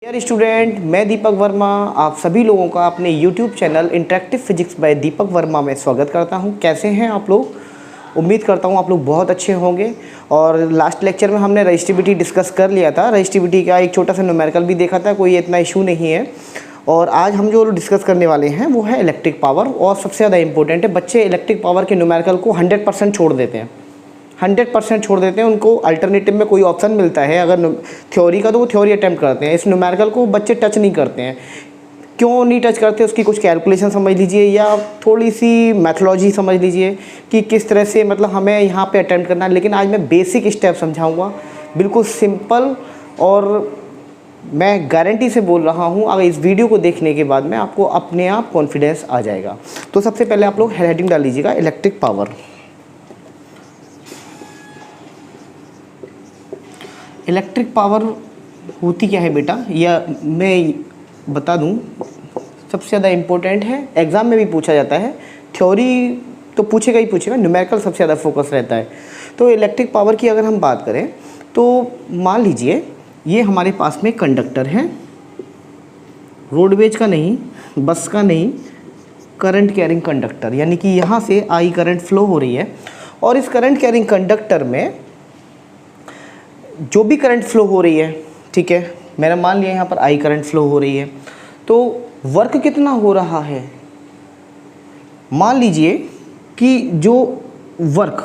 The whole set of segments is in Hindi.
डियर स्टूडेंट, मैं दीपक वर्मा आप सभी लोगों का अपने YouTube channel interactive physics by Deepak Verma में स्वागत करता हूं। कैसे हैं आप लोग? उम्मीद करता हूं आप लोग बहुत अच्छे होंगे। और लास्ट लेक्चर में हमने रजिस्टिविटी डिस्कस कर लिया था। रजिस्टिविटी का एक छोटा सा न्यूमेरिकल भी देखा था, कोई इतना इशू नहीं है। और आज हम जो डिस्कस करने वाले हैं वो है इलेक्ट्रिक पावर। और सबसे ज़्यादा इंपॉर्टेंट है, बच्चे इलेक्ट्रिक पावर के न्यूमेरिकल को 100% छोड़ देते हैं। 100% छोड़ देते हैं। उनको अल्टरनेटिव में कोई ऑप्शन मिलता है अगर थ्योरी का, तो वो थ्योरी अटैम्प्ट करते हैं। इस न्यूमेरिकल को बच्चे टच नहीं करते हैं। क्यों नहीं टच करते? उसकी कुछ कैलकुलेशन समझ लीजिए या थोड़ी सी मैथोलॉजी समझ लीजिए कि किस तरह से मतलब हमें यहाँ पे अटैम्प्ट करना है। लेकिन आज मैं बेसिक स्टेप समझाऊंगा, बिल्कुल सिंपल। और मैं गारंटी से बोल रहा हूँ, अगर इस वीडियो को देखने के बाद में आपको अपने आप कॉन्फिडेंस आ जाएगा। तो सबसे पहले आप लोग हेडिंग डाल लीजिएगा, इलेक्ट्रिक पावर। इलेक्ट्रिक पावर होती क्या है बेटा, या मैं बता दूं, सबसे ज़्यादा इम्पोर्टेंट है। एग्ज़ाम में भी पूछा जाता है, थ्योरी तो पूछेगा ही पूछेगा, न्यूमेरिकल सबसे ज़्यादा फोकस रहता है। तो इलेक्ट्रिक पावर की अगर हम बात करें तो मान लीजिए ये हमारे पास में कंडक्टर है, रोडवेज का नहीं, बस का नहीं, करंट कैरिंग कंडक्टर। यानी कि यहाँ से आई करंट फ्लो हो रही है और इस करंट कैरिंग कंडक्टर में जो भी करंट फ्लो हो रही है, ठीक है, मैंने मान लिया यहाँ पर आई करंट फ्लो हो रही है, तो वर्क कितना हो रहा है? मान लीजिए कि जो वर्क,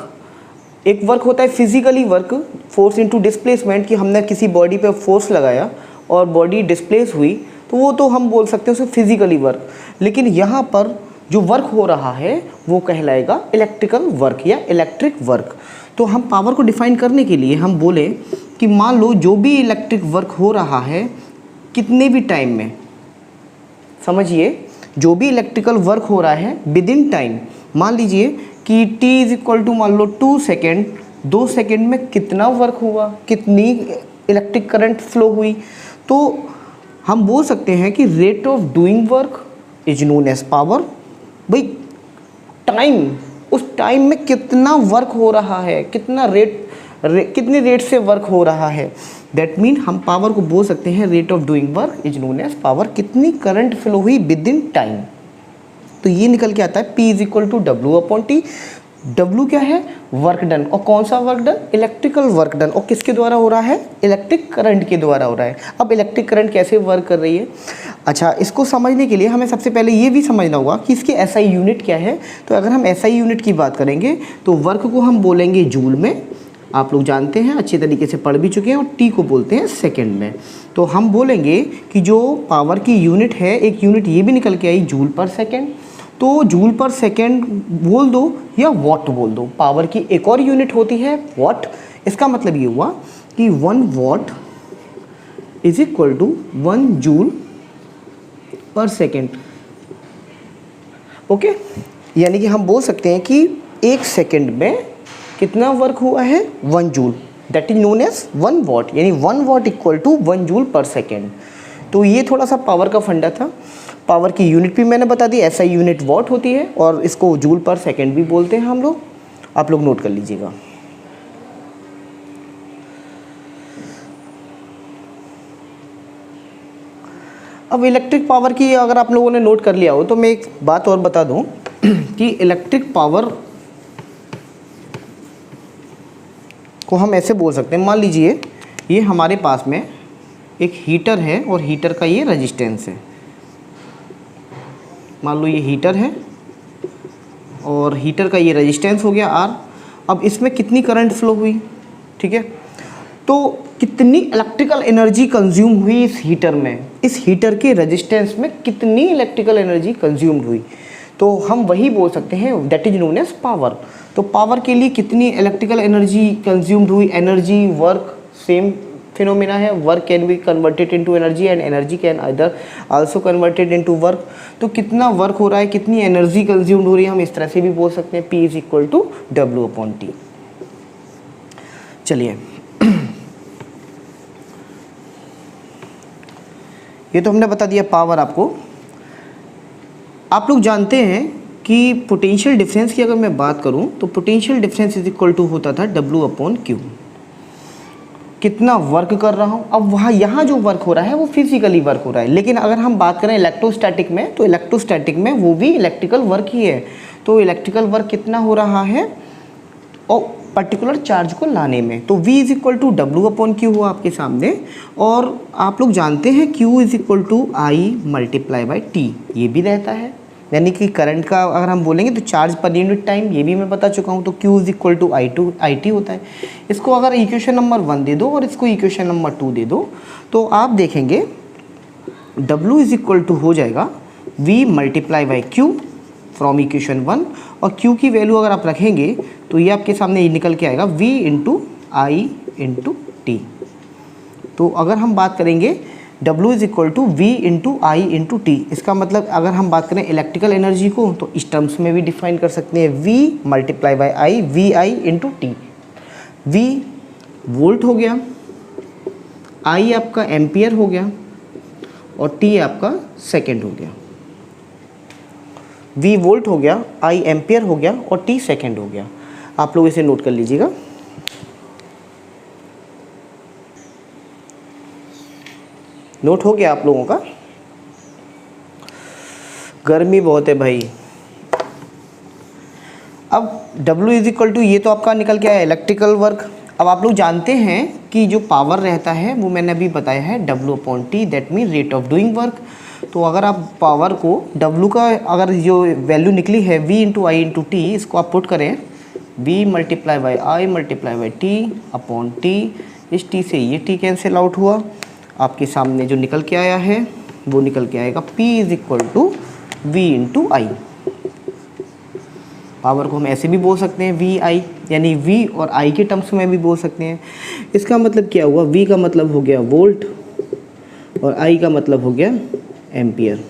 एक वर्क होता है physically work, force into displacement, कि हमने किसी बॉडी पे फोर्स लगाया और बॉडी डिस्प्लेस हुई, तो वो तो हम बोल सकते हैं उसे फिजिकली वर्क। लेकिन यहाँ पर जो वर्क हो रहा है वो कहलाएगा इलेक्ट्रिकल वर्क या इलेक्ट्रिक वर्क। तो हम पावर को डिफाइन करने के लिए हम बोले कि मान लो जो भी इलेक्ट्रिक वर्क हो रहा है कितने भी टाइम में, समझिए, जो भी इलेक्ट्रिकल वर्क हो रहा है विद इन टाइम, मान लीजिए कि t इज इक्वल टू मान लो 2 सेकेंड, 2 सेकेंड में कितना वर्क हुआ, कितनी इलेक्ट्रिक करंट फ्लो हुई, तो हम बोल सकते हैं कि rate of doing work is known as power. भाई टाइम, उस टाइम में कितना वर्क हो रहा है, कितना कितनी रेट से वर्क हो रहा है, दैट मीन हम पावर को बोल सकते हैं rate of doing work is known as power. कितनी करंट फ्लो हुई विद इन टाइम, तो ये निकल के आता है P is equal to W upon T। W क्या है? Work done. और कौन सा work done? Electrical work done. और किसके द्वारा हो रहा है? इलेक्ट्रिक करंट के द्वारा हो रहा है। अब इलेक्ट्रिक करंट कैसे वर्क कर रही है? अच्छा, इसको समझने के लिए हमें सबसे पहले ये भी समझना होगा कि इसकी SI यूनिट क्या है। तो अगर हम SI यूनिट की बात करेंगे तो वर्क को हम बोलेंगे जूल में, आप लोग जानते हैं, अच्छी तरीके से पढ़ भी चुके हैं, और टी को बोलते हैं सेकंड में। तो हम बोलेंगे कि जो पावर की यूनिट है, एक यूनिट ये भी निकल के आई जूल पर सेकंड, तो जूल पर सेकंड बोल दो या वॉट बोल दो। पावर की एक और यूनिट होती है वॉट। इसका मतलब ये हुआ कि 1 watt is equal to 1 joule per second. Okay, यानी कि हम बोल सकते हैं कि 1 सेकंड में कितना वर्क हुआ है? 1 joule, that is known as 1 watt. यानी 1 watt equal to 1 joule per second. तो ये थोड़ा सा पावर का फंडा था। पावर की यूनिट भी मैंने बता दी, SI यूनिट वॉट होती है और इसको जूल पर सेकेंड भी बोलते हैं हम लोग। आप लोग नोट कर लीजिएगा। अब इलेक्ट्रिक पावर की अगर आप लोगों ने नोट कर लिया हो तो मैं एक बात और बता दूं कि इलेक्ट्रिक पावर को हम ऐसे बोल सकते हैं, मान लीजिए ये हमारे पास में एक हीटर है और हीटर का ये रेजिस्टेंस है। मान लो ये हीटर है और हीटर का ये रेजिस्टेंस हो गया R। अब इसमें कितनी करंट फ्लो हुई, ठीक है, तो कितनी इलेक्ट्रिकल एनर्जी कंज्यूम हुई इस हीटर में, इस हीटर के रेजिस्टेंस में कितनी इलेक्ट्रिकल एनर्जी कंज्यूम्ड हुई, तो हम वही बोल सकते हैं, that is known as power. तो पावर के लिए कितनी इलेक्ट्रिकल एनर्जी कंज्यूम्ड हुई, एनर्जी वर्क सेम फिनोमेना है। Work can be converted into energy and energy can other also converted into work. तो कितना वर्क हो रहा है, कितनी एनर्जी कंज्यूम्ड हो रही है, हम इस तरह से भी बोल सकते हैं, P is equal to W upon T। चलिए, ये तो हमने बता दिया पावर आपको। आप लोग जानते हैं कि पोटेंशियल डिफरेंस की अगर मैं बात करूं तो potential difference is equal to होता था W अपॉन Q। कितना वर्क कर रहा हूँ। अब वहाँ यहाँ जो वर्क हो रहा है वो फिजिकली वर्क हो रहा है, लेकिन अगर हम बात करें इलेक्ट्रोस्टैटिक में, तो इलेक्ट्रोस्टैटिक में वो भी इलेक्ट्रिकल वर्क ही है। तो इलेक्ट्रिकल वर्क कितना हो रहा है और पर्टिकुलर चार्ज को लाने में, तो V is equal to W upon Q हुआ आपके सामने। और आप लोग जानते हैं Q is equal to I multiply by T, ये भी रहता है। यानी कि करंट का अगर हम बोलेंगे तो चार्ज पर यूनिट टाइम, ये भी मैं बता चुका हूँ। तो Q is equal to I T होता है। इसको अगर इक्वेशन नंबर 1 दे दो और इसको इक्वेशन नंबर 2 दे दो, तो आप देखेंगे W इज इक्वल टू हो जाएगा V multiply by Q from equation 1, और Q की वैल्यू अगर आप रखेंगे तो ये आपके सामने ये निकल के आएगा V into I into T. तो अगर हम बात करेंगे W is equal to V into I into T, इसका मतलब अगर हम बात करें इलेक्ट्रिकल एनर्जी को तो इस टर्म्स में भी डिफाइन कर सकते हैं, V multiply by I, V I into T. V volt हो गया, I आपका एम्पियर हो गया और T आपका सेकेंड हो गया। V वोल्ट हो गया, I एम्पियर हो गया और T सेकेंड हो गया। आप लोग इसे नोट कर लीजिएगा। नोट हो गया आप लोगों का? गर्मी बहुत है भाई। अब W इज इक्वल टू, ये तो आपका निकल के आया इलेक्ट्रिकल वर्क। अब आप लोग जानते हैं कि जो पावर रहता है वो मैंने अभी बताया है W upon T, that mean rate of doing work. तो अगर आप पावर को W का अगर जो वैल्यू निकली है V into I into T, इसको आप पुट करें V multiply by I multiply by T upon T, इस टी से ये टी कैंसिल आउट हुआ। आपके सामने जो निकल के आया है वो निकल के आएगा P is equal to V into I. Power को हम ऐसे भी बोल सकते हैं V I, यानी V और I के टर्म्स में भी बोल सकते हैं। इसका मतलब क्या हुआ, V का मतलब हो गया वोल्ट और I का मतलब हो गया एम्पियर,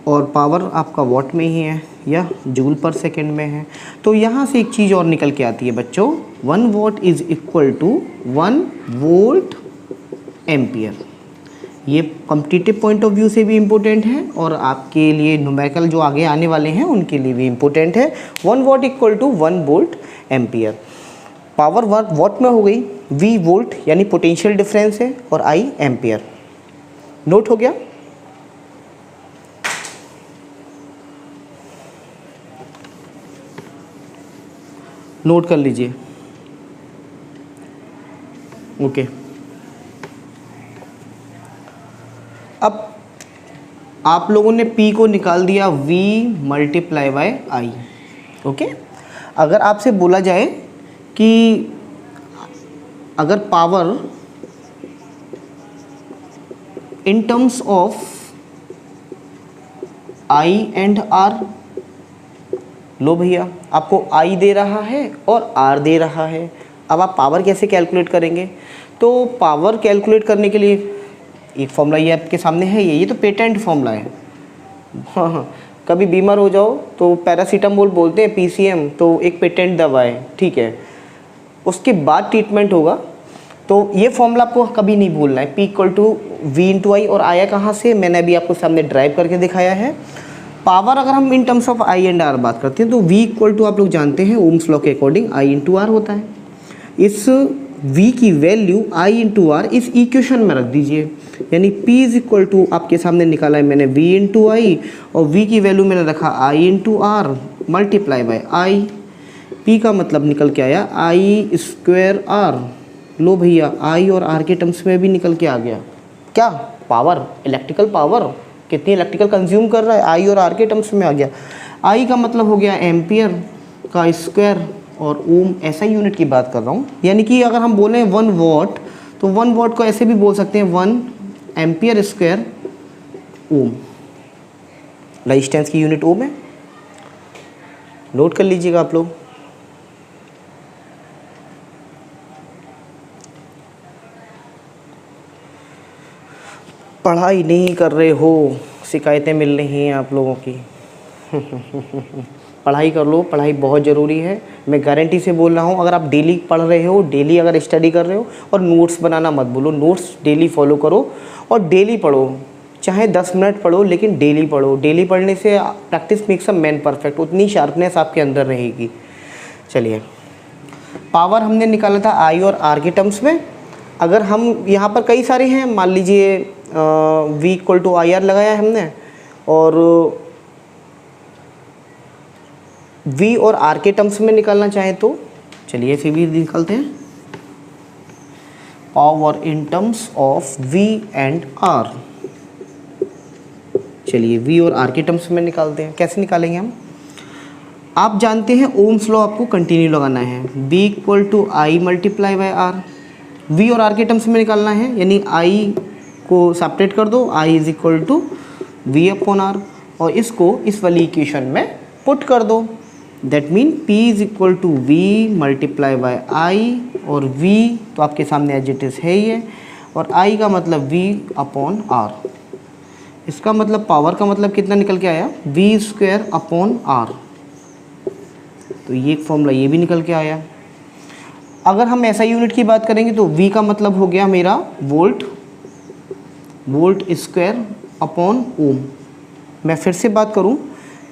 और पावर आपका वॉट में ही है या जूल पर सेकेंड में है। तो यहाँ से एक चीज़ और निकल के आती है बच्चों, 1 watt is equal to 1 volt ampere. ये कॉम्पिटिटिव पॉइंट ऑफ व्यू से भी इम्पोर्टेंट है और आपके लिए न्यूमेरिकल जो आगे आने वाले हैं उनके लिए भी इम्पोर्टेंट है। 1 watt equal to 1 volt ampere. Power watt में हो गई, V वोल्ट यानी पोटेंशियल डिफरेंस है और I एम्पियर। नोट हो गया? नोट कर लीजिए। ओके। अब आप लोगों ने P को निकाल दिया V multiply by I। Okay. अगर आपसे बोला जाए कि अगर power in terms of I and R, लो भैया आपको I दे रहा है और R दे रहा है। अब आप पावर कैसे कैलकुलेट करेंगे? तो पावर कैलकुलेट करने के लिए एक फॉर्मूला ये आपके सामने है, ये तो पेटेंट फॉर्मूला है। हाँ, कभी बीमार हो जाओ तो पैरासीटामोल बोलते हैं PCM, तो एक पेटेंट दवा है, ठीक है। उसके बाद ट्रीटमेंट होगा। तो ये फॉर्मूला आपको कभी नहीं भूलना है, P equal to V into I. और आया कहाँ से, मैंने अभी आपको सामने ड्राइव करके दिखाया है। पावर अगर हम in terms of I and R बात करते हैं तो V इक्वल टू आप लोग जानते हैं ओम्स लॉ के अकॉर्डिंग I इंटू R होता है। इस V की वैल्यू I इंटू R इस इक्वेशन में रख दीजिए, यानी P इज इक्वल टू आपके सामने निकाला है मैंने V इंटू आई और V की वैल्यू मैंने रखा I into R multiply by I। P का मतलब निकल के आया I स्क्वायर R। लो भैया I और R के टर्म्स में भी निकल के आ गया क्या, पावर, इलेक्ट्रिकल पावर कितनी इलेक्ट्रिकल कंज्यूम कर रहा है, I और R के टर्म्स में आ गया। I का मतलब हो गया एम्पियर का स्क्वायर और ओम, ऐसा यूनिट की बात कर रहा हूँ। यानी कि अगर हम बोलें 1 वॉट तो 1 वॉट को ऐसे भी बोल सकते हैं 1 एम्पियर स्क्वायर ओम। रेजिस्टेंस की यूनिट ओम है, नोट कर लीजिएगा आप लोग। पढ़ाई नहीं कर रहे हो, शिकायतें मिल रही हैं आप लोगों की। पढ़ाई कर लो, पढ़ाई बहुत ज़रूरी है। मैं गारंटी से बोल रहा हूँ, अगर आप डेली पढ़ रहे हो, डेली अगर स्टडी कर रहे हो, और नोट्स बनाना मत भूलो, नोट्स डेली फॉलो करो और डेली पढ़ो, चाहे 10 मिनट पढ़ो लेकिन डेली पढ़ो। डेली पढ़ने से practice makes a man perfect, उतनी शार्पनेस आपके अंदर रहेगी। चलिए, पावर हमने निकाला था I और R के टर्म्स में। अगर हम यहाँ पर कई सारे हैं, मान लीजिए V equal to I R लगाया है हमने, और V और R के टर्म्स में निकालना चाहें तो चलिए फिर भी निकालते हैं। Power in terms of V and R, चलिए V और R के टर्म्स में निकालते हैं। कैसे निकालेंगे हम? आप जानते हैं ओम्स लॉ आपको कंटिन्यू लगाना है। B equal to I multiply by R, V और R के टर्म्स में निकालना है, यानी I को सेपरेट कर दो, I is equal to V upon R, और इसको इस वाली इक्वेशन में पुट कर दो। That mean P is equal to V multiply by I, और V तो आपके सामने एज इट इज है ही है, और I का मतलब V अपॉन R। इसका मतलब पावर का मतलब कितना निकल के आया? V square upon R। तो ये एक फॉर्मूला ये भी निकल के आया। अगर हम ऐसा यूनिट की बात करेंगे तो V का मतलब हो गया मेरा वोल्ट, वोल्ट स्क्वायर अपॉन ओम। मैं फिर से बात करूं,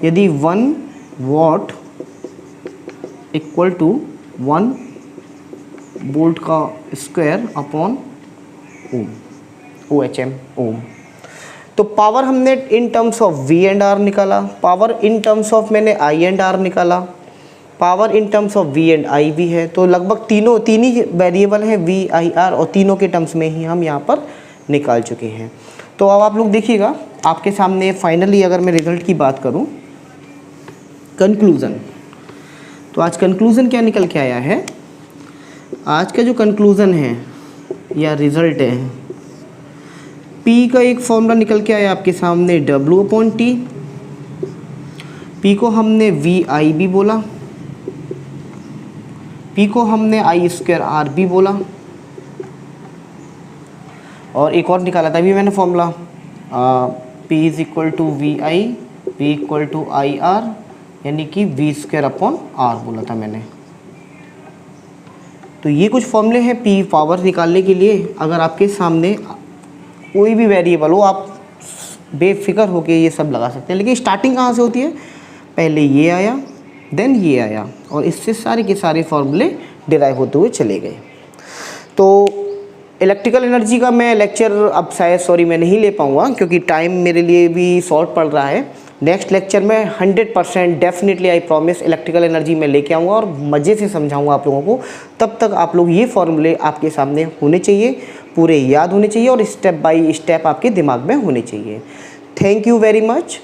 यदि 1 वॉट इक्वल टू 1 वोल्ट का स्क्वायर अपॉन ओम, OHM ओम, तो पावर हमने in terms of V and R निकाला, पावर इन टर्म्स ऑफ मैंने I एंड R निकाला, power in terms of V and I भी है। तो लगभग तीन ही वेरिएबल हैं V, I, R, और तीनों के टर्म्स में ही हम यहाँ पर निकाल चुके हैं। तो अब आप लोग देखिएगा आपके सामने फाइनली अगर मैं रिज़ल्ट की बात करूँ, कंक्लूज़न, तो आज कंक्लूज़न क्या निकल के आया है? आज का जो कंक्लूज़न है या रिज़ल्ट है, P का एक फॉर्मूला निकल के आया आपके सामने W अपॉन T। P को हमने VI भी बोला, P को हमने I स्क्वायर R भी बोला, और एक और निकाला था अभी मैंने formula, P is equal to VI, V equal to IR, यानी कि V स्क्वायर अपॉन R बोला था मैंने। तो ये कुछ फॉर्मूले हैं P पावर निकालने के लिए। अगर आपके सामने कोई भी वेरिएबल हो, आप बेफिक्र होके ये सब लगा सकते हैं। लेकिन स्टार्टिंग कहाँ से होती है? पहले ये आया, देन ये आया, और इससे सारे के सारे फॉर्मूले डिराइव होते हुए चले गए। तो इलेक्ट्रिकल एनर्जी का मैं लेक्चर अब शायद मैं नहीं ले पाऊँगा, क्योंकि टाइम मेरे लिए भी शॉर्ट पड़ रहा है। नेक्स्ट लेक्चर में 100% definitely I promise electrical energy में लेके आऊँगा और मज़े से समझाऊँगा आप लोगों को। तब तक आप लोग ये फॉर्मूले आपके सामने होने चाहिए, पूरे याद होने चाहिए, और स्टेप बाय स्टेप आपके दिमाग में होने चाहिए। Thank you very much.